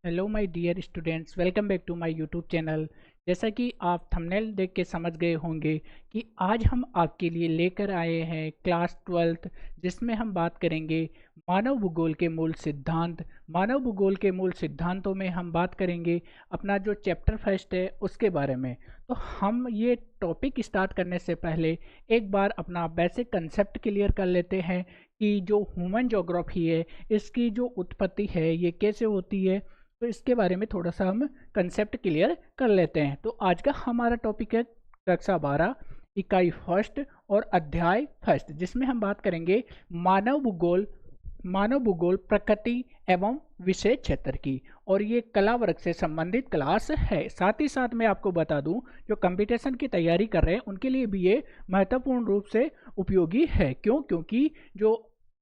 Hello my dear students, welcome back to my YouTube channel. जैसा कि आप thumbnail देख के समझ गए होंगे कि आज हम आपके लिए लेकर आए हैं क्लास 12th, जिसमें हम बात करेंगे मानव भूगोल के मूल सिद्धांत। मानव भूगोल के मूल सिद्धांतों में हम बात करेंगे अपना जो चैप्टर फर्स्ट है उसके बारे में। तो हम ये टॉपिक स्टार्ट करने से पहले एक बार अपना बेसिक कंसेप्ट क्लियर कर लेते हैं कि जो ह्यूमन ज्योग्राफी है इसकी जो उत्पत्ति है ये कैसे होती है। तो इसके बारे में थोड़ा सा हम कंसेप्ट क्लियर कर लेते हैं। तो आज का हमारा टॉपिक है कक्षा 12 इकाई फर्स्ट और अध्याय फर्स्ट, जिसमें हम बात करेंगे मानव भूगोल। मानव भूगोल प्रकृति एवं विषय क्षेत्र की, और ये कला वर्ग से संबंधित क्लास है। साथ ही साथ मैं आपको बता दूं, जो कंपटीशन की तैयारी कर रहे हैं उनके लिए भी ये महत्वपूर्ण रूप से उपयोगी है। क्योंकि जो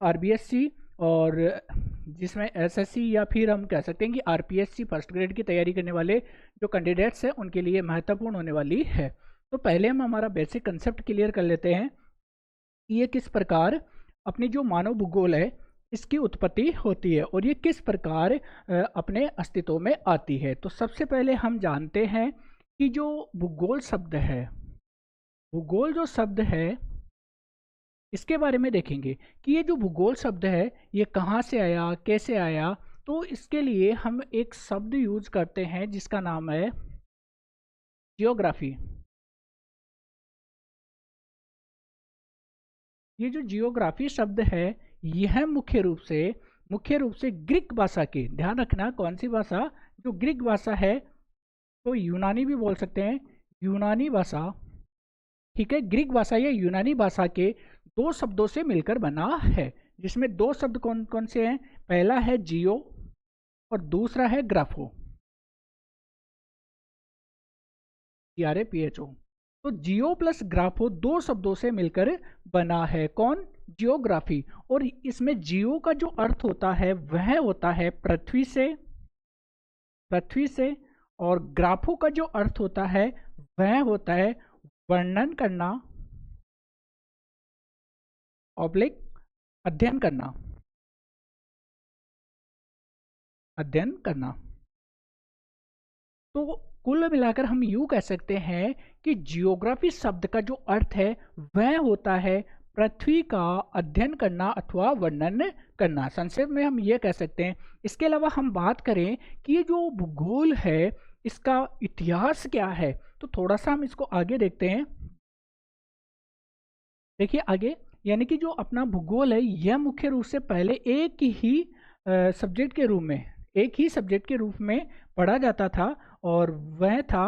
आरबीएससी और जिसमें एसएससी या फिर हम कह सकते हैं कि आरपीएससी फर्स्ट ग्रेड की तैयारी करने वाले जो कैंडिडेट्स हैं उनके लिए महत्वपूर्ण होने वाली है। तो पहले हम हमारा बेसिक कंसेप्ट क्लियर कर लेते हैं कि ये किस प्रकार अपनी जो मानव भूगोल है इसकी उत्पत्ति होती है और ये किस प्रकार अपने अस्तित्व में आती है। तो सबसे पहले हम जानते हैं कि जो भूगोल शब्द है, भूगोल जो शब्द है इसके बारे में देखेंगे कि ये जो भूगोल शब्द है ये कहाँ से आया, कैसे आया। तो इसके लिए हम एक शब्द यूज करते हैं जिसका नाम है जियोग्राफी। ये जो जियोग्राफी शब्द है यह मुख्य रूप से ग्रीक भाषा के, ध्यान रखना कौन सी भाषा, जो ग्रीक भाषा है, तो यूनानी भी बोल सकते हैं, यूनानी भाषा, ठीक है, ग्रीक भाषा या यूनानी भाषा के दो शब्दों से मिलकर बना है, जिसमें दो शब्द कौन कौन से हैं। पहला है जियो और दूसरा है ग्राफो, GRAPHO। तो जियो प्लस ग्राफो दो शब्दों से मिलकर बना है कौन, जियोग्राफी। और इसमें जियो का जो अर्थ होता है वह होता है पृथ्वी से, और ग्राफो का जो अर्थ होता है वह होता है वर्णन करना ऑब्लिक अध्ययन करना। तो कुल मिलाकर हम यूं कह सकते हैं कि जियोग्राफी शब्द का जो अर्थ है वह होता है पृथ्वी का अध्ययन करना अथवा वर्णन करना। संक्षेप में हम ये कह सकते हैं। इसके अलावा हम बात करें कि ये जो भूगोल है इसका इतिहास क्या है, तो थोड़ा सा हम इसको आगे देखते हैं। देखिए आगे, यानी कि जो अपना भूगोल है यह मुख्य रूप से पहले एक ही सब्जेक्ट के रूप में पढ़ा जाता था, और वह था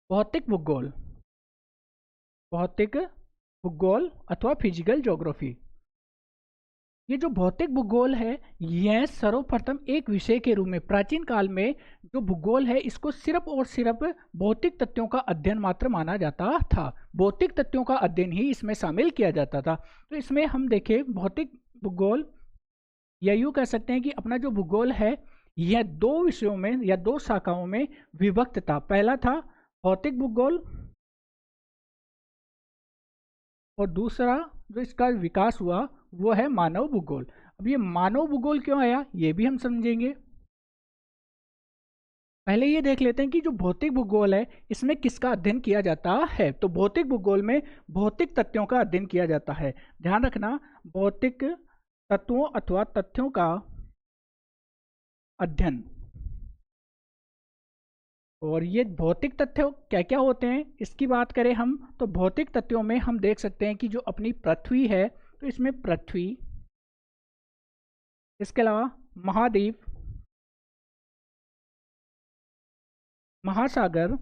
भौतिक भूगोल अथवा फिजिकल ज्योग्राफी। ये जो भौतिक भूगोल है यह सर्वप्रथम एक विषय के रूप में प्राचीन काल में जो भूगोल है इसको सिर्फ और सिर्फ भौतिक तथ्यों का अध्ययन मात्र माना जाता था। भौतिक तथ्यों का अध्ययन ही इसमें शामिल किया जाता था। तो इसमें हम देखें भौतिक भूगोल, या यूँ कह सकते हैं कि अपना जो भूगोल है यह दो विषयों में या दो शाखाओं में विभक्त था। पहला था भौतिक भूगोल और दूसरा जो इसका विकास हुआ वो है मानव भूगोल। अब ये मानव भूगोल क्यों आया ये भी हम समझेंगे। पहले ये देख लेते हैं कि जो भौतिक भूगोल है इसमें किसका अध्ययन किया जाता है। तो भौतिक भूगोल में भौतिक तथ्यों का अध्ययन किया जाता है। ध्यान रखना, भौतिक तत्वों अथवा तथ्यों का अध्ययन। और ये भौतिक तथ्य क्या क्या होते हैं इसकी बात करें हम, तो भौतिक तथ्यों में हम देख सकते हैं कि जो अपनी पृथ्वी है तो इसमें पृथ्वी, इसके अलावा महाद्वीप, महासागर,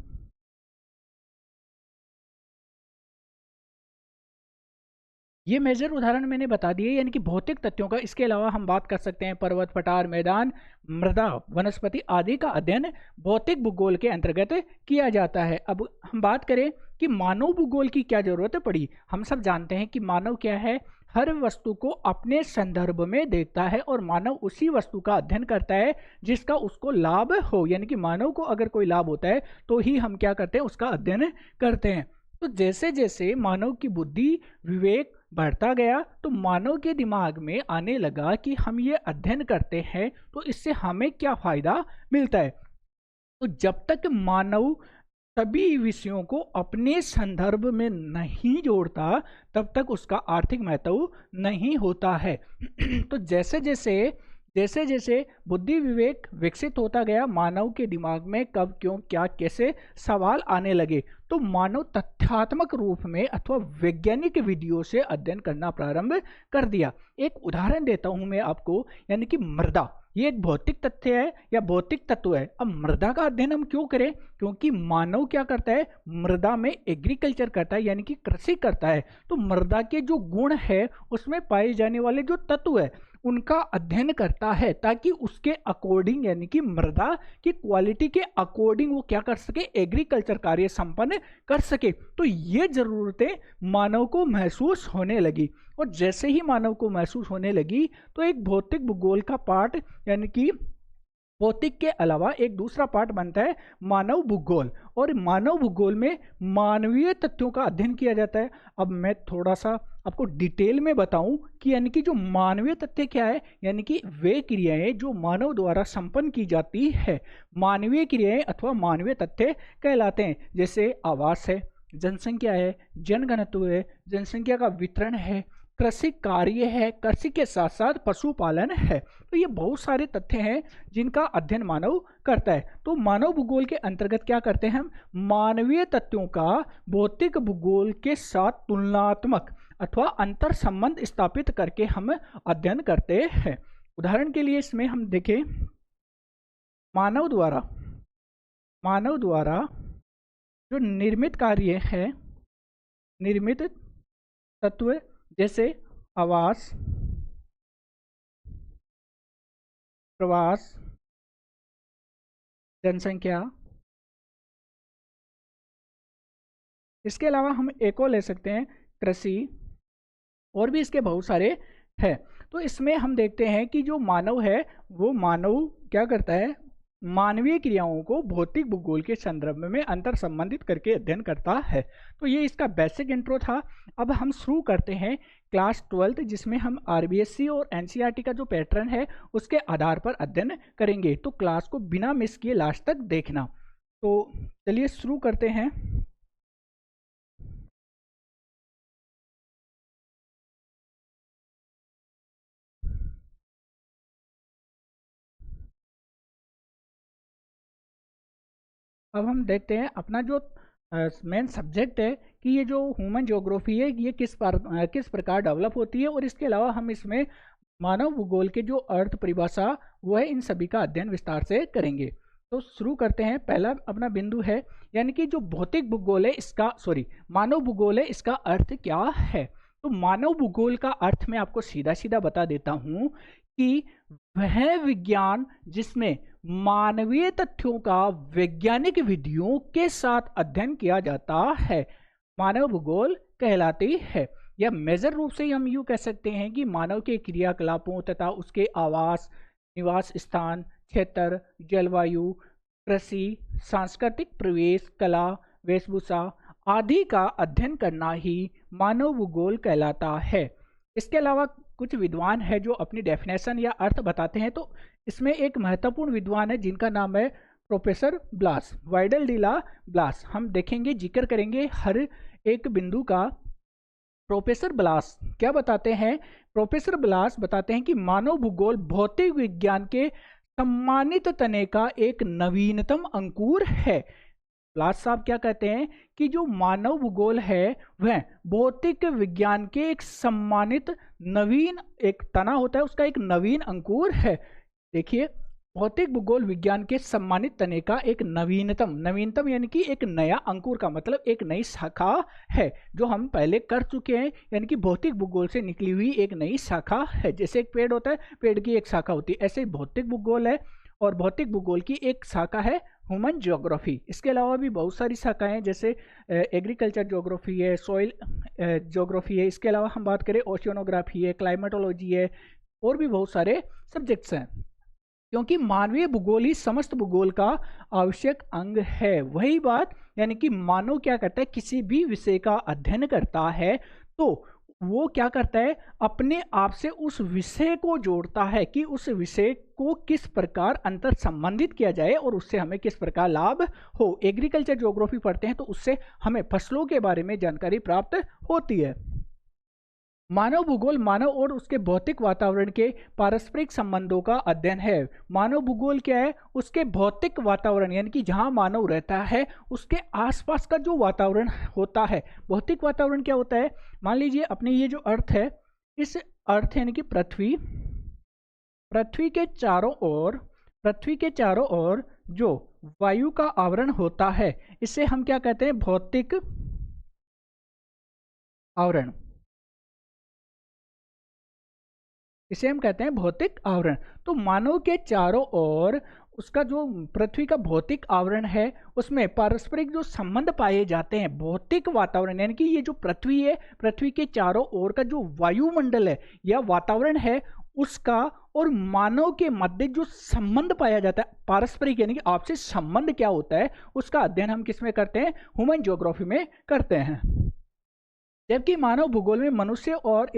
ये मेजर उदाहरण मैंने बता दिए यानी कि भौतिक तथ्यों का। इसके अलावा हम बात कर सकते हैं पर्वत, पठार, मैदान, मृदा, वनस्पति आदि का अध्ययन भौतिक भूगोल के अंतर्गत किया जाता है। अब हम बात करें कि मानव भूगोल की क्या जरूरत पड़ी। हम सब जानते हैं कि मानव क्या है, हर वस्तु को अपने संदर्भ में देखता है और मानव उसी वस्तु का अध्ययन करता है जिसका उसको लाभ हो। यानी कि मानव को अगर कोई लाभ होता है तो ही हम क्या करते हैं, उसका अध्ययन करते हैं। तो जैसे जैसे मानव की बुद्धि, विवेक, बढ़ता गया तो मानव के दिमाग में आने लगा कि हम ये अध्ययन करते हैं तो इससे हमें क्या फायदा मिलता है। तो जब तक मानव सभी विषयों को अपने संदर्भ में नहीं जोड़ता तब तक उसका आर्थिक महत्व नहीं होता है। तो जैसे जैसे बुद्धि विवेक विकसित होता गया, मानव के दिमाग में कब क्यों क्या कैसे सवाल आने लगे, तो मानव तथ्यात्मक रूप में अथवा वैज्ञानिक विधियों से अध्ययन करना प्रारंभ कर दिया। एक उदाहरण देता हूं मैं आपको, यानी कि मृदा, ये एक भौतिक तथ्य है या भौतिक तत्व है। अब मृदा का अध्ययन हम क्यों करें? क्योंकि मानव क्या करता है, मृदा में एग्रीकल्चर करता है, यानी कि कृषि करता है। तो मृदा के जो गुण है उसमें पाए जाने वाले जो तत्व है उनका अध्ययन करता है, ताकि उसके अकॉर्डिंग, यानी कि मृदा की क्वालिटी के अकॉर्डिंग वो क्या कर सके, एग्रीकल्चर कार्य संपन्न कर सके। तो ये जरूरतें मानव को महसूस होने लगी, और जैसे ही मानव को महसूस होने लगी तो एक भौतिक भूगोल का पार्ट, यानी कि भौतिक के अलावा एक दूसरा पार्ट बनता है मानव भूगोल, और मानव भूगोल में मानवीय तथ्यों का अध्ययन किया जाता है। अब मैं थोड़ा सा आपको डिटेल में बताऊं कि यानी कि जो मानवीय तथ्य क्या है, यानी कि वे क्रियाएं जो मानव द्वारा संपन्न की जाती है, मानवीय क्रियाएं अथवा मानवीय तथ्य कहलाते हैं। जैसे आवास है, जनसंख्या है, जनघनत्व है, जनसंख्या का वितरण है, कृषि कार्य है, कृषि के साथ साथ पशुपालन है। तो ये बहुत सारे तथ्य हैं जिनका अध्ययन मानव करता है। तो मानव भूगोल के अंतर्गत क्या करते हैं हम, मानवीय तथ्यों का भौतिक भूगोल के साथ तुलनात्मक अथवा अंतर संबंध स्थापित करके हम अध्ययन करते हैं। उदाहरण के लिए इसमें हम देखें, मानव द्वारा जो निर्मित कार्य है, निर्मित तत्व जैसे आवास, प्रवास, जनसंख्या, इसके अलावा हम एक और ले सकते हैं कृषि, और भी इसके बहुत सारे हैं। तो इसमें हम देखते हैं कि जो मानव है वो मानव क्या करता है, मानवीय क्रियाओं को भौतिक भूगोल के संदर्भ में अंतर संबंधित करके अध्ययन करता है। तो ये इसका बेसिक इंट्रो था। अब हम शुरू करते हैं क्लास 12th, जिसमें हम आरबीएससी और एनसीईआरटी का जो पैटर्न है उसके आधार पर अध्ययन करेंगे। तो क्लास को बिना मिस किए लास्ट तक देखना। तो चलिए शुरू करते हैं। अब हम देखते हैं अपना जो मेन सब्जेक्ट है कि ये जो ह्यूमन ज्योग्राफी है ये किस प्रकार डेवलप होती है, और इसके अलावा हम इसमें मानव भूगोल के जो अर्थ परिभाषा वो है, इन सभी का अध्ययन विस्तार से करेंगे। तो शुरू करते हैं। पहला अपना बिंदु है, यानी कि जो भौतिक भूगोल है इसका मानव भूगोल है, इसका अर्थ क्या है। तो मानव भूगोल का अर्थ मैं आपको सीधा सीधा बता देता हूं कि वह विज्ञान जिसमें मानवीय तथ्यों का वैज्ञानिक विधियों के साथ अध्ययन किया जाता है, मानव भूगोल कहलाती है। या मेजर रूप से हम यूं कह सकते हैं कि मानव के क्रियाकलापों तथा उसके आवास, निवास स्थान, क्षेत्र, जलवायु, कृषि, सांस्कृतिक प्रवेश, कला, वेशभूषा आदि का अध्ययन करना ही मानव भूगोल कहलाता है। इसके अलावा कुछ विद्वान है जो अपनी डेफिनेशन या अर्थ बताते हैं। तो इसमें एक महत्वपूर्ण विद्वान है जिनका नाम है प्रोफेसर ब्लास, वाइडल डिला ब्लास। हम देखेंगे, जिक्र करेंगे हर एक बिंदु का। प्रोफेसर ब्लास क्या बताते हैं? प्रोफेसर ब्लास बताते हैं कि मानव भूगोल भौतिक विज्ञान के सम्मानित तने का एक नवीनतम अंकुर है। ब्लास साहब क्या कहते हैं कि जो मानव भूगोल है वह भौतिक विज्ञान के एक सम्मानित नवीन, एक तना होता है उसका एक नवीन अंकुर है। देखिए, भौतिक भूगोल विज्ञान के सम्मानित तने का एक नवीनतम यानी कि एक नया अंकुर का मतलब एक नई शाखा है जो हम पहले कर चुके हैं, यानी कि भौतिक भूगोल से निकली हुई एक नई शाखा है। जैसे एक पेड़ होता है, पेड़ की एक शाखा होती है, ऐसे भौतिक भूगोल है। और भौतिक भूगोल की एक शाखा है ह्यूमन ज्योग्राफी। इसके अलावा भी बहुत सारी शाखाएं हैं, जैसे एग्रीकल्चर ज्योग्राफी है, सॉइल ज्योग्राफी है। इसके अलावा हम बात करें ओशियनोग्राफी है, क्लाइमेटोलॉजी है, और भी बहुत सारे सब्जेक्ट्स हैं। क्योंकि मानवीय भूगोल ही समस्त भूगोल का आवश्यक अंग है। वही बात, यानी कि मानव क्या करता है, किसी भी विषय का अध्ययन करता है तो वो क्या करता है, अपने आप से उस विषय को जोड़ता है कि उस विषय को किस प्रकार अंतर संबंधित किया जाए और उससे हमें किस प्रकार लाभ हो। एग्रीकल्चर ज्योग्राफी पढ़ते हैं तो उससे हमें फसलों के बारे में जानकारी प्राप्त होती है। मानव भूगोल मानव और उसके भौतिक वातावरण के पारस्परिक संबंधों का अध्ययन है। मानव भूगोल क्या है, उसके भौतिक वातावरण यानी कि जहां मानव रहता है उसके आसपास का जो वातावरण होता है। भौतिक वातावरण क्या होता है, मान लीजिए अपने ये जो अर्थ है, इस अर्थ यानी कि पृथ्वी, पृथ्वी के चारों ओर, पृथ्वी के चारों ओर जो वायु का आवरण होता है इसे हम क्या कहते हैं, भौतिक आवरण। इसे हम कहते हैं भौतिक आवरण। तो मानव के चारों ओर उसका जो पृथ्वी का भौतिक आवरण है उसमें पारस्परिक जो संबंध पाए जाते हैं, भौतिक वातावरण यानी कि ये जो पृथ्वी है, पृथ्वी के चारों ओर का जो वायुमंडल है या वातावरण है उसका और मानव के मध्य जो संबंध पाया जाता है, पारस्परिक यानी कि आपसी संबंध क्या होता है, उसका अध्ययन हम किस में करते हैं, ह्यूमन ज्योग्राफी में करते हैं। जबकि मानव भूगोल में मनुष्य और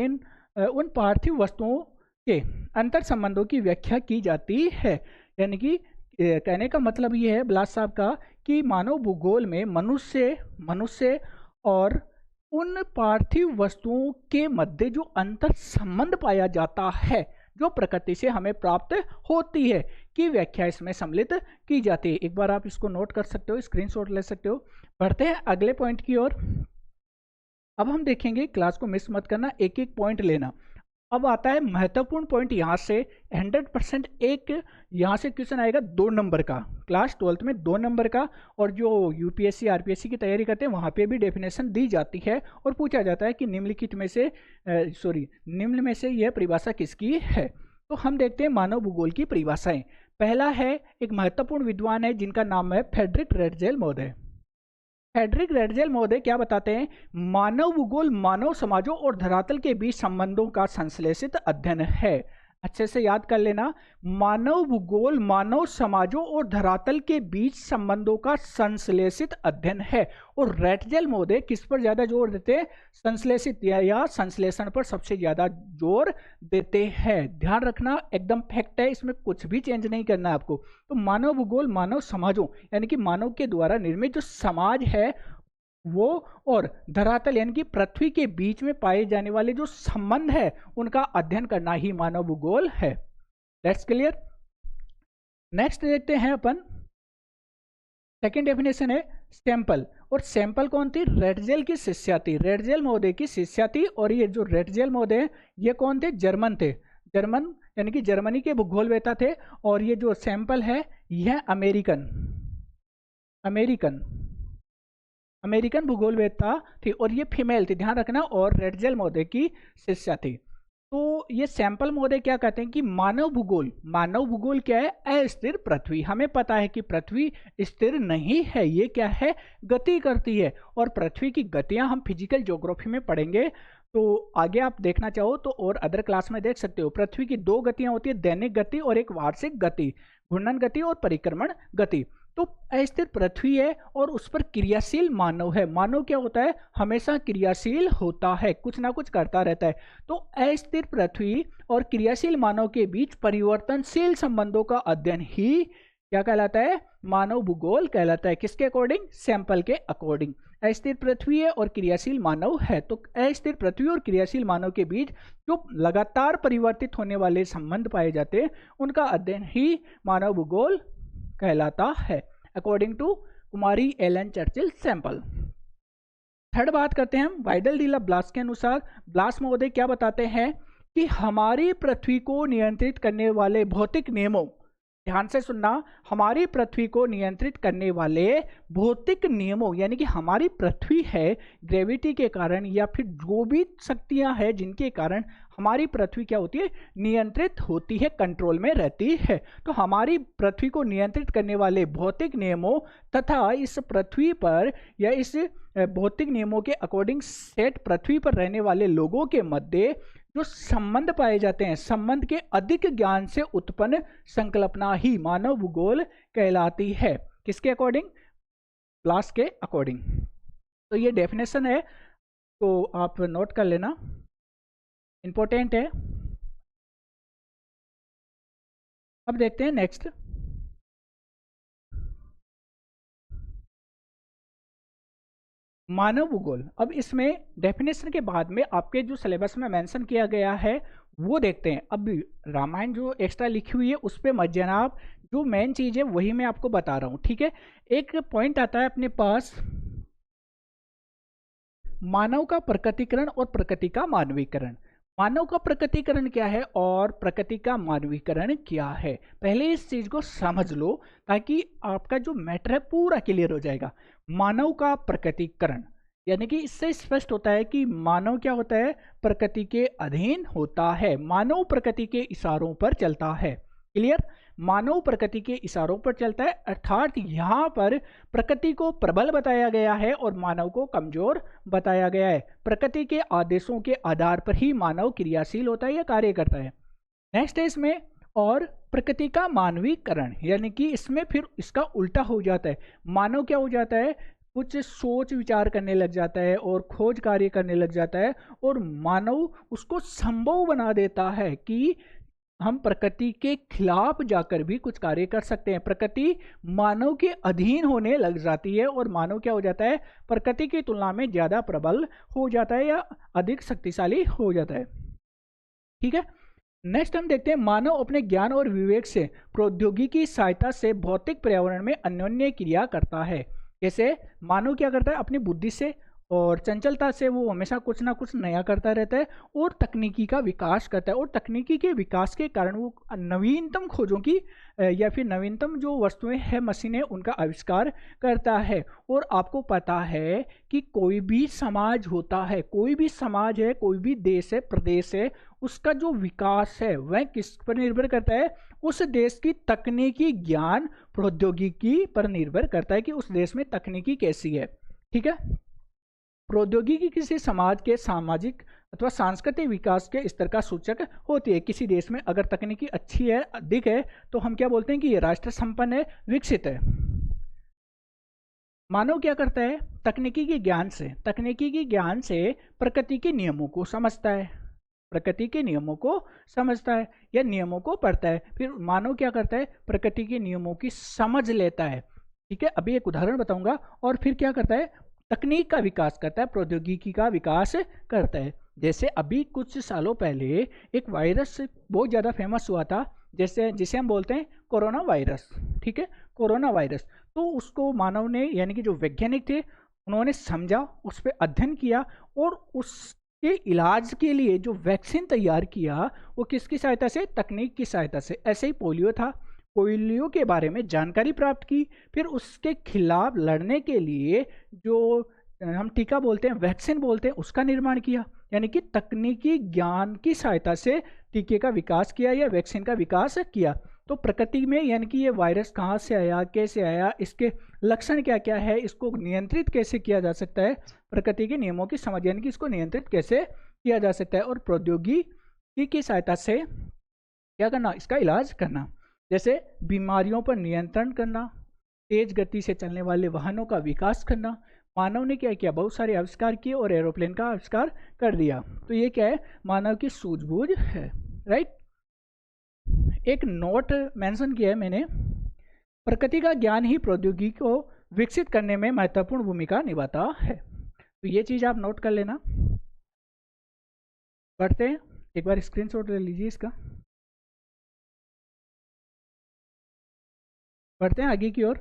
उन पार्थिव वस्तुओं के अंतर संबंधों की व्याख्या की जाती है। यानी कि कहने का मतलब ये है बिलास साहब का कि मानव भूगोल में मनुष्य और उन पार्थिव वस्तुओं के मध्य जो अंतर संबंध पाया जाता है जो प्रकृति से हमें प्राप्त होती है की व्याख्या इसमें सम्मिलित की जाती है। एक बार आप इसको नोट कर सकते हो, स्क्रीनशॉट ले सकते हो। बढ़ते हैं अगले पॉइंट की ओर। अब हम देखेंगे, क्लास को मिस मत करना, एक एक पॉइंट लेना। अब आता है महत्वपूर्ण पॉइंट, यहाँ से 100% एक यहाँ से क्वेश्चन आएगा 2 नंबर का, क्लास 12th में 2 नंबर का। और जो यूपीएससी आरपीएससी की तैयारी करते हैं वहाँ पे भी डेफिनेशन दी जाती है और पूछा जाता है कि निम्नलिखित में से निम्न में से यह परिभाषा किसकी है। तो हम देखते हैं मानव भूगोल की परिभाषाएं। पहला है, एक महत्वपूर्ण विद्वान है जिनका नाम है फ्रेडरिक रेटजेल महोदय। फ्रेडरिक रेटजेल महोदय क्या बताते हैं, मानव भूगोल मानव समाजों और धरातल के बीच संबंधों का संश्लेषित अध्ययन है। अच्छे से याद कर लेना, मानव भूगोल मानव समाजों और धरातल के बीच संबंधों का संश्लेषित अध्ययन है। और रेटजेल महोदय किस पर ज्यादा जोर देते हैं, संश्लेषित या संश्लेषण पर सबसे ज्यादा जोर देते हैं। ध्यान रखना, एकदम फैक्ट है, इसमें कुछ भी चेंज नहीं करना है आपको। तो मानव भूगोल मानव समाजों यानी कि मानव के द्वारा निर्मित जो समाज है वो और धरातल यानी कि पृथ्वी के बीच में पाए जाने वाले जो संबंध है उनका अध्ययन करना ही मानव भूगोल है। That's clear. नेक्स्ट देखते हैं अपन, सेकेंड डेफिनेशन है सैंपल। और सैंपल कौन थी, रेटजेल की शिष्या थी, रेटजेल महोदय की शिष्या थी। और ये जो रेटजेल महोदय ये कौन थे, जर्मन थे, जर्मन यानी कि जर्मनी के भूगोलवेत्ता थे। और ये जो सैंपल है यह अमेरिकन भूगोलवेत्ता थी और ये फीमेल थी, ध्यान रखना, और रेटजेल महोदय की शिष्या थी। तो ये सैंपल महोदय क्या कहते हैं कि मानव भूगोल क्या है, अस्थिर पृथ्वी। हमें पता है कि पृथ्वी स्थिर नहीं है, ये क्या है, गति करती है। और पृथ्वी की गतियां हम फिजिकल ज्योग्राफी में पढ़ेंगे, तो आगे आप देखना चाहो तो और अदर क्लास में देख सकते हो। पृथ्वी की 2 गतियां होती है, दैनिक गति और एक वार्षिक गति, घूर्णन गति और परिक्रमण गति। तो अस्थिर पृथ्वी है और उस पर क्रियाशील मानव है। मानव क्या होता है, हमेशा क्रियाशील होता है, कुछ ना कुछ करता रहता है। तो अस्थिर पृथ्वी और क्रियाशील मानव के बीच परिवर्तनशील संबंधों का अध्ययन ही क्या कहलाता है, मानव भूगोल कहलाता है। किसके अकॉर्डिंग, सैंपल के अकॉर्डिंग। अस्थिर पृथ्वी है और क्रियाशील मानव है, तो अस्थिर पृथ्वी और क्रियाशील मानव के बीच जो लगातार परिवर्तित होने वाले संबंध पाए जाते हैं उनका अध्ययन ही मानव भूगोल कहलाता है, अकॉर्डिंग टू कुमारी एलन चर्चिल सैंपल। थर्ड बात करते हैं हम वाइडल डी ला ब्लास के अनुसार। ब्लास महोदय क्या बताते हैं कि हमारी पृथ्वी को नियंत्रित करने वाले भौतिक नियमों, ध्यान से सुनना, हमारी पृथ्वी को नियंत्रित करने वाले भौतिक नियमों यानी कि हमारी पृथ्वी है ग्रेविटी के कारण या फिर जो भी शक्तियां हैं जिनके कारण हमारी पृथ्वी क्या होती है, नियंत्रित होती है, कंट्रोल में रहती है। तो हमारी पृथ्वी को नियंत्रित करने वाले भौतिक नियमों तथा इस पृथ्वी पर या इस भौतिक नियमों के अकॉर्डिंग सेट पृथ्वी पर रहने वाले लोगों के मध्य जो संबंध पाए जाते हैं, संबंध के अधिक ज्ञान से उत्पन्न संकल्पना ही मानव भूगोल कहलाती है। किसके अकॉर्डिंग, ब्लास के अकॉर्डिंग। तो ये डेफिनेशन है, तो आप नोट कर लेना। इंपॉर्टेंट है। अब देखते हैं नेक्स्ट, मानव भूगोल। अब इसमें डेफिनेशन के बाद में आपके जो सिलेबस में मेंशन किया गया है वो देखते हैं। अब रामायण जो एक्स्ट्रा लिखी हुई है उस पर मत जाना आप, जो मेन चीज़ है वही मैं आपको बता रहा हूँ, ठीक है। एक पॉइंट आता है अपने पास, मानव का प्रकटीकरण और प्रकृति का मानवीकरण। मानव का प्रकटीकरण क्या है और प्रकृति का मानवीकरण क्या है, पहले इस चीज को समझ लो ताकि आपका जो मैटर है पूरा क्लियर हो जाएगा। मानव का प्रकटीकरण यानी कि इससे स्पष्ट होता है कि मानव क्या होता है, प्रकृति के अधीन होता है, मानव प्रकृति के इशारों पर चलता है। क्लियर, मानव प्रकृति के इशारों पर चलता है, अर्थात यहाँ पर प्रकृति को प्रबल बताया गया है और मानव को कमजोर बताया गया है। प्रकृति के आदेशों के आधार पर ही मानव क्रियाशील होता है या कार्य करता है। नेक्स्ट है इसमें, और प्रकृति का मानवीकरण यानी कि इसमें फिर इसका उल्टा हो जाता है। मानव क्या हो जाता है, कुछ सोच विचार करने लग जाता है और खोज कार्य करने लग जाता है, और मानव उसको संभव बना देता है कि हम प्रकृति के खिलाफ जाकर भी कुछ कार्य कर सकते हैं। प्रकृति मानव के अधीन होने लग जाती है और मानव क्या हो जाता है, प्रकृति की तुलना में ज्यादा प्रबल हो जाता है या अधिक शक्तिशाली हो जाता है। ठीक है, नेक्स्ट हम देखते हैं, मानव अपने ज्ञान और विवेक से प्रौद्योगिकी की सहायता से भौतिक पर्यावरण में अन्योन्य क्रिया करता है। जैसे मानव क्या करता है, अपनी बुद्धि से और चंचलता से वो हमेशा कुछ ना कुछ नया करता रहता है और तकनीकी का विकास करता है, और तकनीकी के विकास के कारण वो नवीनतम खोजों की या फिर नवीनतम जो वस्तुएं हैं, मशीनें, उनका आविष्कार करता है। और आपको पता है कि कोई भी समाज होता है, कोई भी समाज है, कोई भी देश है, प्रदेश है, उसका जो विकास है वह किस पर निर्भर करता है, उस देश की तकनीकी ज्ञान प्रौद्योगिकी पर निर्भर करता है कि उस देश में तकनीकी कैसी है। ठीक है, प्रौद्योगिकी किसी समाज के सामाजिक अथवा सांस्कृतिक विकास के स्तर का सूचक होती है। किसी देश में अगर तकनीकी अच्छी है, अधिक है, तो हम क्या बोलते हैं कि ये राष्ट्र संपन्न है, विकसित है। मानव क्या करता है, तकनीकी के ज्ञान से प्रकृति के नियमों को समझता है, प्रकृति के नियमों को समझता है या नियमों को पढ़ता है। फिर मानव क्या करता है, प्रकृति के नियमों की समझ लेता है। ठीक है, अभी एक उदाहरण बताऊंगा। और फिर क्या करता है, तकनीक का विकास करता है, प्रौद्योगिकी का विकास करता है। जैसे अभी कुछ सालों पहले एक वायरस बहुत ज़्यादा फेमस हुआ था, जैसे जिसे हम बोलते हैं कोरोना वायरस। ठीक है, कोरोना वायरस, तो उसको मानव ने यानी कि जो वैज्ञानिक थे उन्होंने समझा, उस पर अध्ययन किया और उसके इलाज के लिए जो वैक्सीन तैयार किया वो किसकी सहायता से, तकनीक की सहायता से। ऐसे ही पोलियो था, पोलियो के बारे में जानकारी प्राप्त की, फिर उसके खिलाफ लड़ने के लिए जो हम टीका बोलते हैं, वैक्सीन बोलते हैं, उसका निर्माण किया। यानी कि तकनीकी ज्ञान की सहायता से टीके का विकास किया या वैक्सीन का विकास किया। तो प्रकृति में यानी कि ये वायरस कहाँ से आया, कैसे आया, इसके लक्षण क्या क्या है, इसको नियंत्रित कैसे किया जा सकता है, प्रकृति के नियमों की समझ यानी कि इसको नियंत्रित कैसे किया जा सकता है, और प्रौद्योगिकी की सहायता से क्या करना, इसका इलाज करना। जैसे बीमारियों पर नियंत्रण करना, तेज गति से चलने वाले वाहनों का विकास करना। मानव ने क्या किया, बहुत सारे आविष्कार किए और एरोप्लेन का आविष्कार कर दिया। तो ये क्या है, मानव की सूझबूझ है। राइट, एक नोट मेंशन किया है मैंने, प्रकृति का ज्ञान ही प्रौद्योगिकी को विकसित करने में महत्वपूर्ण भूमिका निभाता है। तो ये चीज आप नोट कर लेना। बढ़ते हैं, एक बार स्क्रीनशॉट ले लीजिए इसका। बढ़ते हैं आगे की ओर।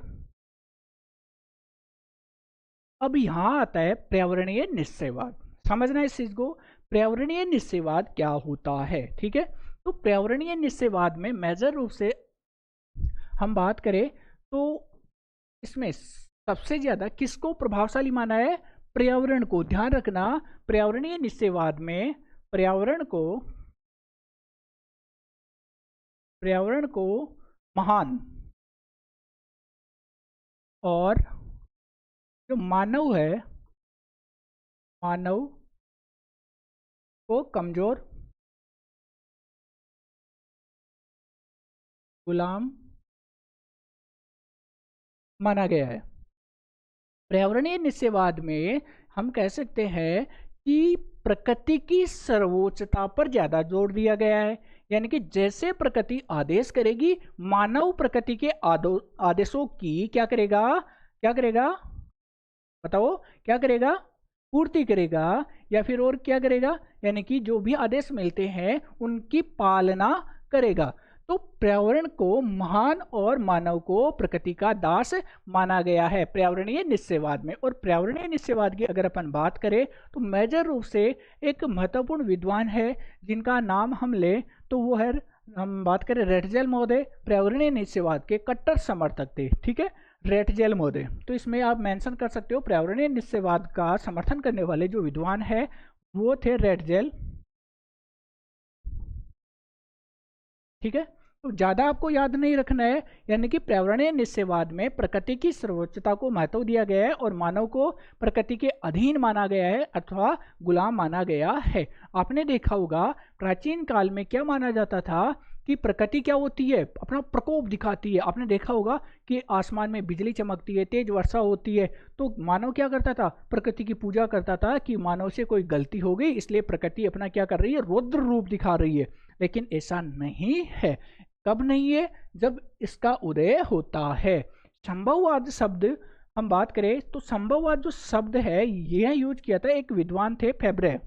अब यहाँ आता है पर्यावरणीय निश्चयवाद। समझना इस चीज को, पर्यावरणीय निश्चयवाद क्या होता है। ठीक है, तो पर्यावरणीय निश्चयवाद में मेजर रूप से हम बात करें तो इसमें सबसे ज्यादा किसको प्रभावशाली माना है, पर्यावरण को। ध्यान रखना, पर्यावरणीय निश्चयवाद में पर्यावरण को महान और जो मानव है, मानव को कमजोर, गुलाम माना गया है। पर्यावरणीय निश्चयवाद में हम कह सकते हैं कि प्रकृति की सर्वोच्चता पर ज्यादा जोर दिया गया है। यानी कि जैसे प्रकृति आदेश करेगी, मानव प्रकृति के आदेशों की क्या करेगा, क्या करेगा, बताओ क्या करेगा, पूर्ति करेगा, या फिर और क्या करेगा, यानी कि जो भी आदेश मिलते हैं उनकी पालना करेगा। तो पर्यावरण को महान और मानव को प्रकृति का दास माना गया है पर्यावरणीय निश्चयवाद में। और पर्यावरणीय निश्चयवाद की अगर अपन बात करें तो मेजर रूप से एक महत्वपूर्ण विद्वान है जिनका नाम हम ले तो वो है, हम बात करें रेटजेल महोदय, पर्यावरणीय निश्चयवाद के कट्टर समर्थक थे। ठीक है, रेटजेल महोदय। तो इसमें आप मेंशन कर सकते हो पर्यावरणीय निश्चयवाद का समर्थन करने वाले जो विद्वान है वो थे रेटजेल। ठीक है, तो ज्यादा आपको याद नहीं रखना है। यानी कि पर्यावरणीय निश्चयवाद में प्रकृति की सर्वोच्चता को महत्व दिया गया है और मानव को प्रकृति के अधीन माना गया है अथवा गुलाम माना गया है। आपने देखा होगा प्राचीन काल में क्या माना जाता था कि प्रकृति क्या होती है, अपना प्रकोप दिखाती है। आपने देखा होगा कि आसमान में बिजली चमकती है, तेज वर्षा होती है, तो मानव क्या करता था, प्रकृति की पूजा करता था कि मानव से कोई गलती हो गई इसलिए प्रकृति अपना क्या कर रही है, रौद्र रूप दिखा रही है। लेकिन ऐसा नहीं है। कब नहीं है, जब इसका उदय होता है। संभववाद शब्द हम बात करें तो संभववाद जो शब्द है यह यूज किया था एक विद्वान थे फेब्रे।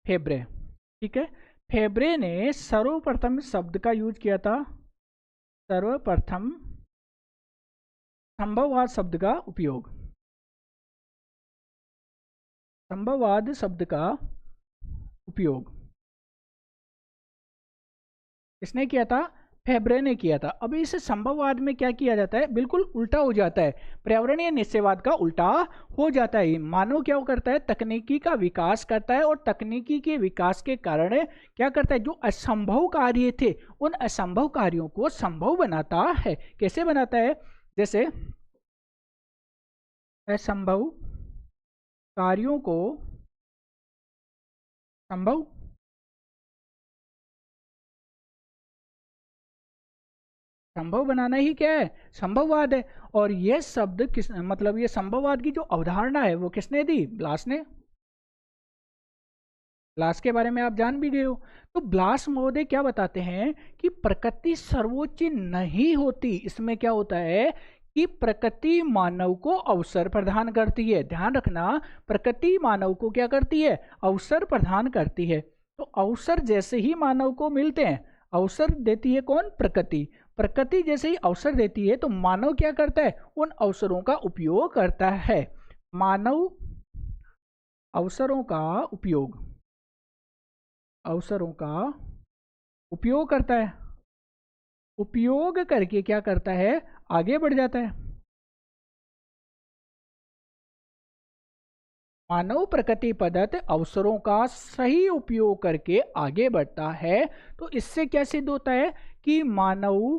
फेब्रे, ठीक है, फेब्रे ने सर्वप्रथम शब्द का यूज किया था, सर्वप्रथम संभववाद शब्द का उपयोग, संभववाद शब्द का उपयोग किसने किया था, फेब्रे ने किया था। अभी इस संभववाद में क्या किया जाता है, बिल्कुल उल्टा हो जाता है, पर्यावरणीय निश्चयवाद का उल्टा हो जाता है। मानव क्या करता है, तकनीकी का विकास करता है और तकनीकी के विकास के कारण क्या करता है, जो असंभव कार्य थे उन असंभव कार्यों को संभव बनाता है। कैसे बनाता है, जैसे असंभव कार्यों को संभव, संभव बनाना ही क्या है, संभववाद है। और यह शब्द किस मतलब ये संभववाद की जो अवधारणा है वो किसने दी, ब्लास ने। ब्लास के बारे में आप जान भी गए हो। तो ब्लास महोदय क्या बताते हैं कि प्रकृति सर्वोच्च नहीं होती। इसमें क्या होता है कि प्रकृति मानव को अवसर प्रदान करती है। ध्यान रखना, प्रकृति मानव को क्या करती है, अवसर प्रदान करती है। तो अवसर जैसे ही मानव को मिलते हैं, अवसर देती है कौन, प्रकृति। प्रकृति जैसे ही अवसर देती है तो मानव क्या करता है, उन अवसरों का उपयोग करता है। मानव अवसरों का उपयोग, अवसरों का उपयोग करता है, उपयोग करके क्या करता है, आगे बढ़ जाता है। मानव प्रकृति प्रदत्त अवसरों का सही उपयोग करके आगे बढ़ता है। तो इससे क्या सिद्ध होता है कि मानव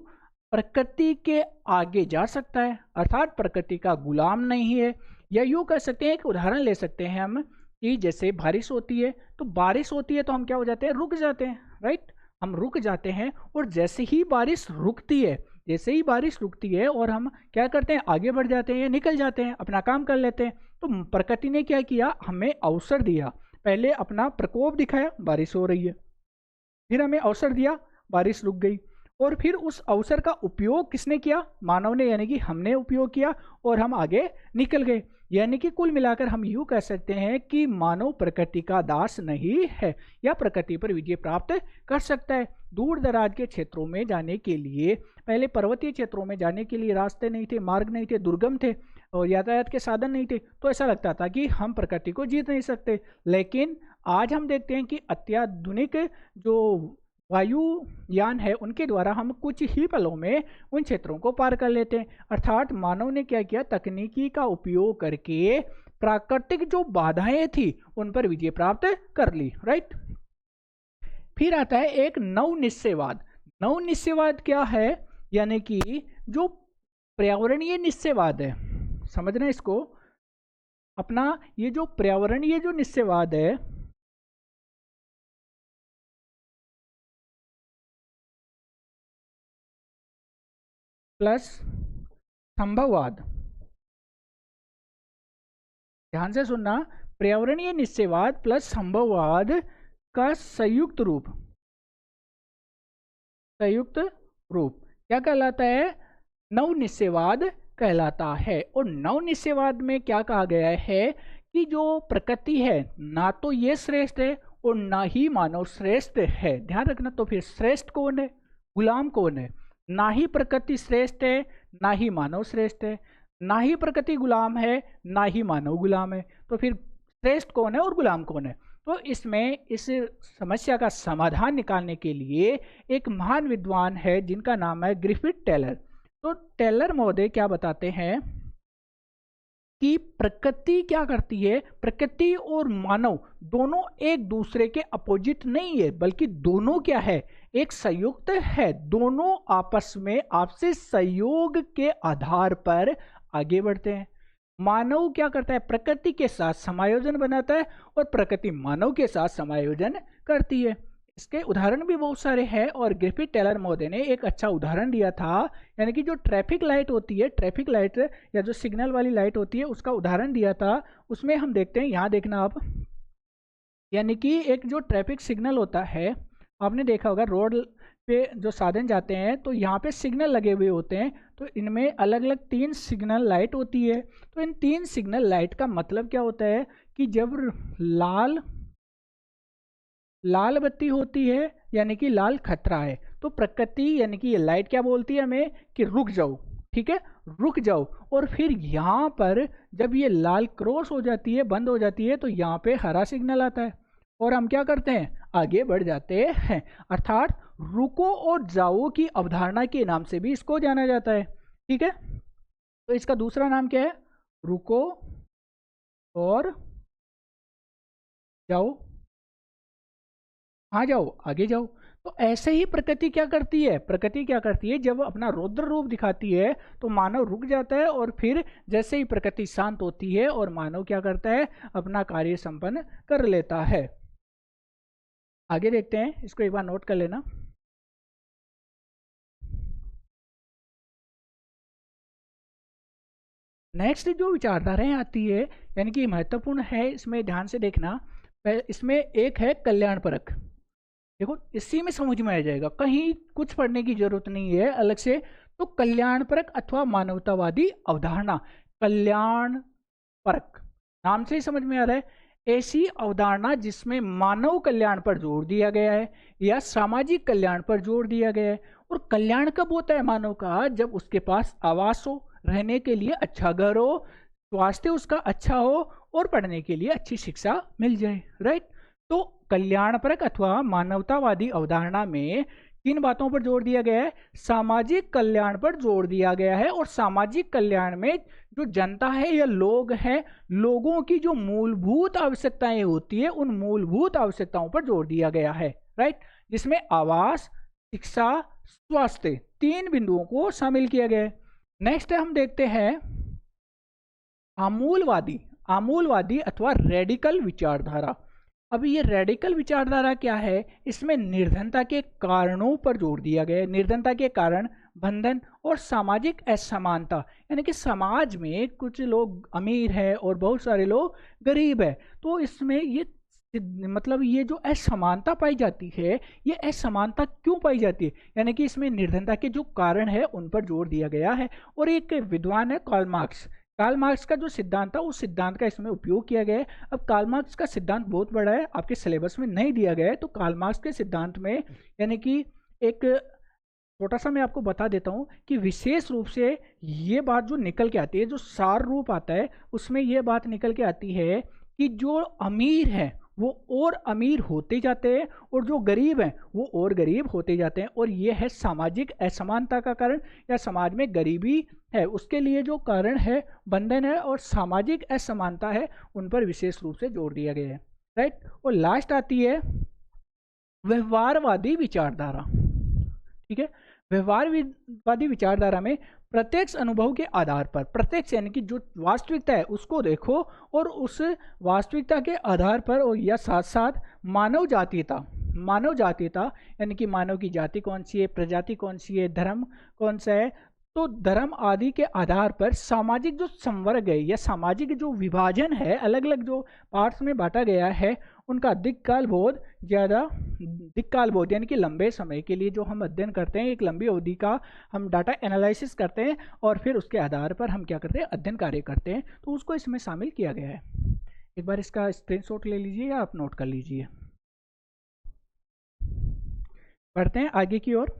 प्रकृति के आगे जा सकता है, अर्थात प्रकृति का गुलाम नहीं है। या यूँ कह सकते हैं, एक उदाहरण ले सकते हैं हम कि जैसे बारिश होती है, तो बारिश होती है तो हम क्या हो जाते हैं, रुक जाते हैं, राइट। हम रुक जाते हैं और जैसे ही बारिश रुकती है, जैसे ही बारिश रुकती है और हम क्या करते हैं, आगे बढ़ जाते हैं, निकल जाते हैं, अपना काम कर लेते हैं। तो प्रकृति ने क्या किया, हमें अवसर दिया। पहले अपना प्रकोप दिखाया, बारिश हो रही है, फिर हमें अवसर दिया, बारिश रुक गई, और फिर उस अवसर का उपयोग किसने किया, मानव ने, यानी कि हमने उपयोग किया और हम आगे निकल गए। यानी कि कुल मिलाकर हम यूं कह सकते हैं कि मानव प्रकृति का दास नहीं है, या प्रकृति पर विजय प्राप्त कर सकता है। दूर दराज के क्षेत्रों में जाने के लिए, पहले पर्वतीय क्षेत्रों में जाने के लिए रास्ते नहीं थे, मार्ग नहीं थे, दुर्गम थे और यातायात के साधन नहीं थे, तो ऐसा लगता था कि हम प्रकृति को जीत नहीं सकते। लेकिन आज हम देखते हैं कि अत्याधुनिक जो वायुयान है उनके द्वारा हम कुछ ही पलों में उन क्षेत्रों को पार कर लेते हैं। अर्थात मानव ने क्या किया, तकनीकी का उपयोग करके प्राकृतिक जो बाधाएं थी उन पर विजय प्राप्त कर ली, राइट। फिर आता है एक नव निश्चयवाद। नव निश्चयवाद क्या है, यानी कि जो पर्यावरणीय निश्चयवाद है, समझना इसको, अपना ये जो पर्यावरणीय जो निश्चयवाद है, प्लस संभववाद, ध्यान से सुनना, पर्यावरणीय निश्चयवाद प्लस संभववाद का संयुक्त रूप क्या कहलाता है? नवनिश्चयवाद कहलाता है। और नवनिश्चयवाद में क्या कहा गया है कि जो प्रकृति है ना तो ये श्रेष्ठ है और ना ही मानव श्रेष्ठ है। ध्यान रखना। तो फिर श्रेष्ठ कौन है, गुलाम कौन है? ना ही प्रकृति श्रेष्ठ है, ना ही मानव श्रेष्ठ है। ना ही प्रकृति गुलाम है, ना ही मानव गुलाम है। तो फिर श्रेष्ठ कौन है और गुलाम कौन है? तो इसमें इस समस्या का समाधान निकालने के लिए एक महान विद्वान है जिनका नाम है ग्रिफिथ टेलर। तो टेलर महोदय क्या बताते हैं कि प्रकृति क्या करती है, प्रकृति और मानव दोनों एक दूसरे के अपोजिट नहीं है, बल्कि दोनों क्या है, एक संयुक्त है। दोनों आपस में आपसी सहयोग के आधार पर आगे बढ़ते हैं। मानव क्या करता है, प्रकृति के साथ समायोजन बनाता है और प्रकृति मानव के साथ समायोजन करती है। इसके उदाहरण भी बहुत सारे हैं और ग्रिफिथ टेलर महोदय ने एक अच्छा उदाहरण दिया था, यानी कि जो ट्रैफिक लाइट होती है, ट्रैफिक लाइट या जो सिग्नल वाली लाइट होती है, उसका उदाहरण दिया था। उसमें हम देखते हैं, यहाँ देखना आप, यानी कि एक जो ट्रैफिक सिग्नल होता है, आपने देखा होगा रोड पे जो साधन जाते हैं तो यहाँ पे सिग्नल लगे हुए होते हैं। तो इनमें अलग अलग 3 सिग्नल लाइट होती है। तो इन 3 सिग्नल लाइट का मतलब क्या होता है कि जब लाल बत्ती होती है यानी कि लाल खतरा है, तो प्रकृति यानी कि ये लाइट क्या बोलती है हमें कि रुक जाओ, ठीक है, रुक जाओ। और फिर यहाँ पर जब ये लाल क्रॉस हो जाती है, बंद हो जाती है, तो यहाँ पे हरा सिग्नल आता है और हम क्या करते हैं, आगे बढ़ जाते हैं। अर्थात रुको और जाओ की अवधारणा के नाम से भी इसको जाना जाता है, ठीक है। तो इसका दूसरा नाम क्या है, रुको और जाओ, हाँ जाओ, आगे जाओ। तो ऐसे ही प्रकृति क्या करती है, प्रकृति क्या करती है, जब अपना रौद्र रूप दिखाती है तो मानव रुक जाता है और फिर जैसे ही प्रकृति शांत होती है और मानव क्या करता है, अपना कार्य संपन्न कर लेता है। आगे देखते हैं, इसको एक बार नोट कर लेना। नेक्स्ट जो विचारधाराएं आती है यानी कि महत्वपूर्ण है, इसमें ध्यान से देखना। इसमें एक है कल्याण परक। देखो इसी में समझ में आ जाएगा, कहीं कुछ पढ़ने की जरूरत नहीं है अलग से। तो कल्याण परक अथवा मानवतावादी अवधारणा, कल्याण परक नाम से ही समझ में आ रहा है, ऐसी अवधारणा जिसमें मानव कल्याण पर जोर दिया गया है या सामाजिक कल्याण पर जोर दिया गया है। और कल्याण कब होता है मानव का, जब उसके पास आवास हो, रहने के लिए अच्छा घर हो, स्वास्थ्य उसका अच्छा हो और पढ़ने के लिए अच्छी शिक्षा मिल जाए, राइट। तो कल्याणपरक अथवा मानवतावादी अवधारणा में किन बातों पर जोर दिया गया है, सामाजिक कल्याण पर जोर दिया गया है। और सामाजिक कल्याण में जो जनता है या लोग हैं, लोगों की जो मूलभूत आवश्यकताएं होती है, उन मूलभूत आवश्यकताओं पर जोर दिया गया है, राइट, जिसमें आवास, शिक्षा, स्वास्थ्य 3 बिंदुओं को शामिल किया गया है। नेक्स्ट हम देखते हैं आमूलवादी अथवा रेडिकल विचारधारा। अब ये रेडिकल विचारधारा क्या है, इसमें निर्धनता के कारणों पर जोर दिया गया है। निर्धनता के कारण, बंधन और सामाजिक असमानता, यानी कि समाज में कुछ लोग अमीर हैं और बहुत सारे लोग गरीब हैं। तो इसमें ये मतलब ये जो असमानता पाई जाती है, ये असमानता क्यों पाई जाती है, यानी कि इसमें निर्धनता के जो कारण है उन पर जोर दिया गया है। और एक विद्वान है कार्ल मार्क्स का जो सिद्धांत था, उस सिद्धांत का इसमें उपयोग किया गया है। अब कार्ल मार्क्स का सिद्धांत बहुत बड़ा है, आपके सिलेबस में नहीं दिया गया है। तो कार्ल मार्क्स के सिद्धांत में यानी कि एक छोटा सा मैं आपको बता देता हूँ कि विशेष रूप से ये बात जो निकल के आती है, जो सार रूप आता है, उसमें ये बात निकल के आती है कि जो अमीर है वो और अमीर होते जाते हैं और जो गरीब हैं वो और गरीब होते जाते हैं। और ये है सामाजिक असमानता का कारण, या समाज में गरीबी है उसके लिए जो कारण है, बंधन है और सामाजिक असमानता है, उन पर विशेष रूप से जोर दिया गया है, राइट। और लास्ट आती है व्यवहारवादी विचारधारा, ठीक है। व्यवहारवादी विचारधारा में प्रत्यक्ष अनुभव के आधार पर, प्रत्यक्ष यानी कि जो वास्तविकता है उसको देखो और उस वास्तविकता के आधार पर, और या साथ साथ मानव जातीयता यानी कि मानव की जाति कौन सी है, प्रजाति कौन सी है, धर्म कौन सा है, तो धर्म आदि के आधार पर सामाजिक जो संवर्ग है या सामाजिक जो विभाजन है, अलग अलग जो पार्ट्स में बांटा गया है, उनका दिक्काल बोध ज़्यादा, दिक्काल बोध यानी कि लंबे समय के लिए जो हम अध्ययन करते हैं, एक लंबी अवधि का हम डाटा एनालिसिस करते हैं और फिर उसके आधार पर हम क्या करते हैं, अध्ययन कार्य करते हैं, तो उसको इसमें शामिल किया गया है। एक बार इसका स्क्रीनशॉट ले लीजिए या आप नोट कर लीजिए। बढ़ते हैं आगे की ओर।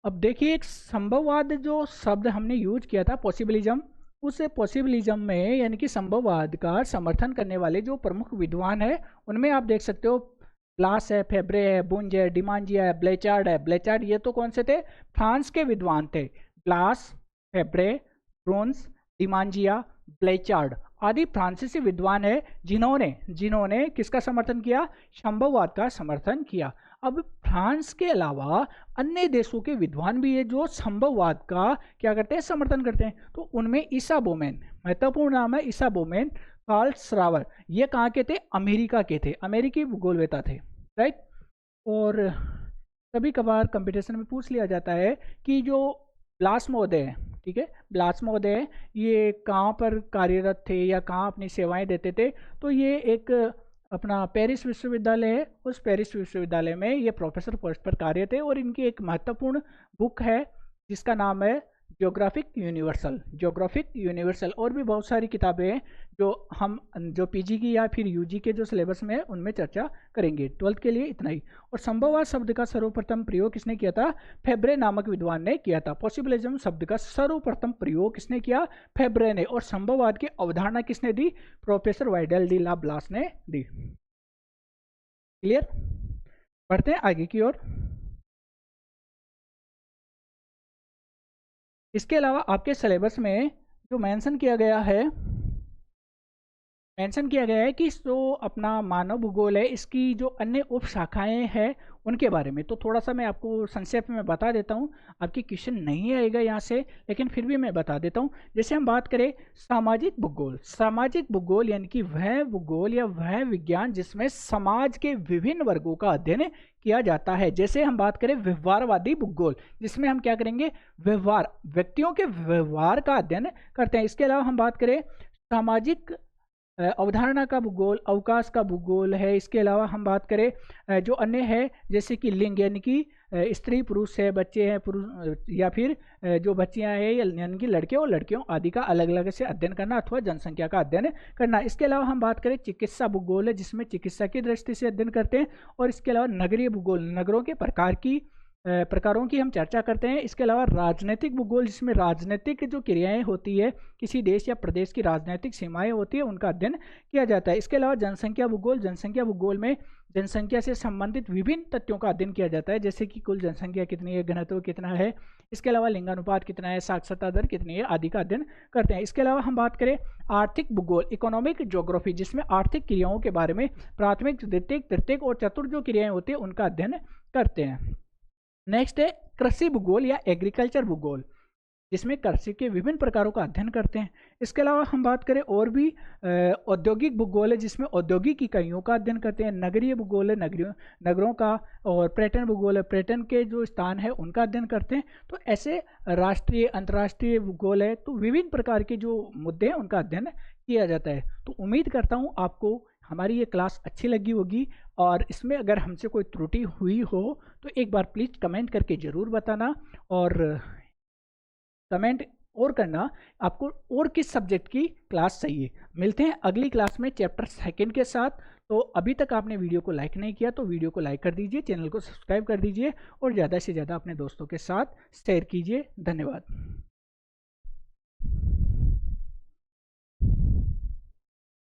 अब देखिए, एक संभववाद जो शब्द हमने यूज किया था पॉसिबिलिज्म, उस पॉसिबिलिज्म में यानी कि संभववाद का समर्थन करने वाले जो प्रमुख विद्वान है उनमें आप देख सकते हो ब्लास है, फेब्रे है, बुंज है, डिमांजिया है, ब्लेचार्ड है। ब्लेचार्ड ये तो कौन से थे, फ्रांस के विद्वान थे। ब्लास, फेब्रे, ब्रोन्स, डिमांजिया, ब्लेचार्ड आदि फ्रांसीसी विद्वान है जिन्होंने किसका समर्थन किया, संभववाद का समर्थन किया। अब फ्रांस के अलावा अन्य देशों के विद्वान भी है जो संभववाद का क्या करते हैं, समर्थन करते हैं। तो उनमें ईसा बोमेन, महत्वपूर्ण नाम है ईसा बोमेन, कार्ल श्रावर, ये कहाँ के थे, अमेरिका के थे, अमेरिकी भूगोलवेता थे, राइट। और कभी कभार कंपटीशन में पूछ लिया जाता है कि जो ब्लास महोदय है, ठीक है, ब्लास महोदय ये कहाँ पर कार्यरत थे या कहाँ अपनी सेवाएं देते थे, तो ये एक अपना पेरिस विश्वविद्यालय है, उस पेरिस विश्वविद्यालय में ये प्रोफेसर पोस्ट पर कार्य थे। और इनकी एक महत्वपूर्ण बुक है जिसका नाम है ज्योग्राफिक यूनिवर्सल। और भी बहुत सारी किताबें हैं जो पीजी की या फिर यूजी के जो सिलेबस में है उनमें चर्चा करेंगे। 12th के लिए इतना ही। और संभववाद शब्द का सर्वप्रथम प्रयोग किसने किया था, फेब्रे नामक विद्वान ने किया था। पॉसिबिलिज्म शब्द का सर्वप्रथम प्रयोग किसने किया, फेब्रे ने। और संभववाद की अवधारणा किसने दी, प्रोफेसर वाइडल डी ला ब्लास ने दी। क्लियर। बढ़ते हैं आगे की ओर। इसके अलावा आपके सिलेबस में जो मेंशन किया गया है कि जो अपना मानव भूगोल है, इसकी जो अन्य उप शाखाएं हैं उनके बारे में तो थोड़ा सा मैं आपको संक्षेप में बता देता हूं। आपकी क्वेश्चन नहीं आएगा यहाँ से, लेकिन फिर भी मैं बता देता हूं। जैसे हम बात करें सामाजिक भूगोल यानी कि वह भूगोल या वह विज्ञान जिसमें समाज के विभिन्न वर्गों का अध्ययन किया जाता है। जैसे हम बात करें व्यवहारवादी भूगोल, जिसमें हम क्या करेंगे, व्यक्तियों के व्यवहार का अध्ययन करते हैं। इसके अलावा हम बात करें सामाजिक अवधारणा का भूगोल, अवकाश का भूगोल है। इसके अलावा हम बात करें जो अन्य है जैसे कि लिंग यानी कि स्त्री पुरुष है, बच्चे हैं पुरुष या फिर जो बच्चियां हैं यानी कि लड़के और लड़कियों आदि का अलग अलग से अध्ययन करना अथवा जनसंख्या का अध्ययन करना। इसके अलावा हम बात करें चिकित्सा भूगोल है, जिसमें चिकित्सा की दृष्टि से अध्ययन करते हैं। और इसके अलावा नगरीय भूगोल, नगरों के प्रकारों की हम चर्चा करते हैं। इसके अलावा राजनीतिक भूगोल, जिसमें राजनीतिक जो क्रियाएं होती है, किसी देश या प्रदेश की राजनीतिक सीमाएं होती है, उनका अध्ययन किया जाता है। इसके अलावा जनसंख्या भूगोल में जनसंख्या से संबंधित विभिन्न तथ्यों का अध्ययन किया जाता है, जैसे कि कुल जनसंख्या कितनी है, घनत्व कितना है, इसके अलावा लिंगानुपात कितना है, साक्षरता दर कितनी है आदि का अध्ययन करते हैं। इसके अलावा हम बात करें आर्थिक भूगोल, इकोनॉमिक ज्योग्राफी, जिसमें आर्थिक क्रियाओं के बारे में प्राथमिक, द्वितीयक, तृतीयक और चतुर्थ जो क्रियाएं होती है उनका अध्ययन करते हैं। नेक्स्ट है कृषि भूगोल या एग्रीकल्चर भूगोल, जिसमें कृषि के विभिन्न प्रकारों का अध्ययन करते हैं। इसके अलावा हम बात करें और भी औद्योगिक भूगोल है, जिसमें औद्योगिक इकाइयों का अध्ययन करते हैं। नगरीय भूगोल है, नगरों का। और पर्यटन भूगोल है, पर्यटन के जो स्थान है उनका अध्ययन करते हैं। तो ऐसे राष्ट्रीय अंतर्राष्ट्रीय भूगोल है, तो विभिन्न प्रकार के जो मुद्दे हैं उनका अध्ययन किया जाता है। तो उम्मीद करता हूँ आपको हमारी ये क्लास अच्छी लगी होगी, और इसमें अगर हमसे कोई त्रुटि हुई हो तो एक बार प्लीज़ कमेंट करके ज़रूर बताना, और कमेंट और करना आपको और किस सब्जेक्ट की क्लास चाहिए। मिलते हैं अगली क्लास में चैप्टर 2 के साथ। तो अभी तक आपने वीडियो को लाइक नहीं किया तो वीडियो को लाइक कर दीजिए, चैनल को सब्सक्राइब कर दीजिए और ज़्यादा से ज़्यादा अपने दोस्तों के साथ शेयर कीजिए। धन्यवाद।